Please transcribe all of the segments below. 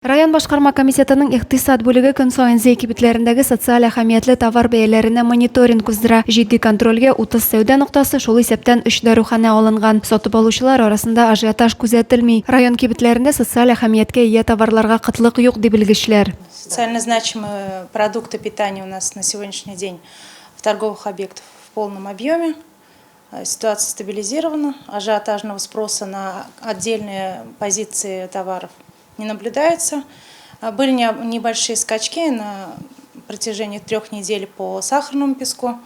Район башкарма комитетының иктисад бүлеге көн сайын зейки битләрендәге социаль әһәмиятле товар бәяләренә мониторинг уздыра. Җитди контрольгә 30 сәүдә ноктасы, шул исәптән 3 дәрүханә алынган. Сатып алучылар арасында ажиотаж күзәтелми. Район кибетләрендә социаль әһәмияткә ия товарларга кытлык юк дип белгечләр. Социально значимые продукты питания у нас на сегодняшний день в торговых объектах в полном объеме. Ситуация стабилизирована, ажиотажного спроса на отдельные позиции товаров не наблюдается. Были небольшие скачки на протяжении 3 недель по сахарному песку,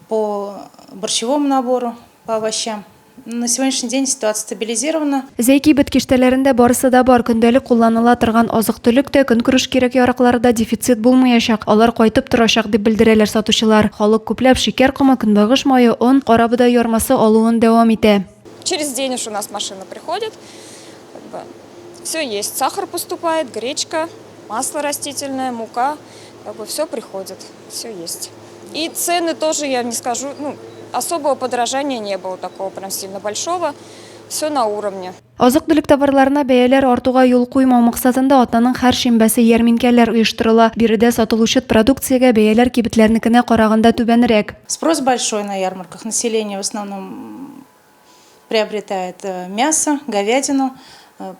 по борщевому набору, по овощам. На сегодняшний день ситуация стабилизирована. Зәйки бит киштәләрендә барысы да бар, көндәлек кулланыла торган азык-төлек тә, көнкүреш кирәк яракларда дефицит булмаячак. Алар кайтып торачак дип белдерәләр сатучылар. Халык күпләп шикәр комы, көнбагыш мае, он, карабыдай ярмасы алуын дәвам итә. Через день уж у нас машина приходит. Все есть. Сахар поступает, гречка, масло растительное, мука. Все приходит, все есть. И цены тоже, я не скажу, особого подорожания не было такого прям сильно большого. Все на уровне. Азык-төлек товарларына бәяләр артуга юл куймау максатында атнаның һәр шимбәсе ярминкәләр оештырыла. Биредә сатылучы продукциягә бәяләр кибетләрнекенә караганда түбәнрәк. Спрос большой на ярмарках. Население в основном приобретает мясо, говядину.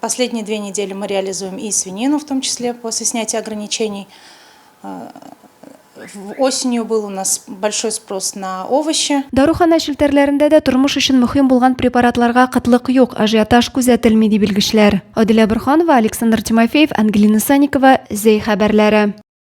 Последние 2 недели мы реализуем и свинину, в том числе после снятия ограничений. Осенью был у нас большой спрос на овощи. Дарухана шелтәрләрендә дә тормыш өчен мөһим булган препаратларга кытлык юк, ажиотаж күзәтелми ди белгечләр. Адилә Борханова, Александр Тимофеев, Ангелина Санникова, Зей хәбәрләре.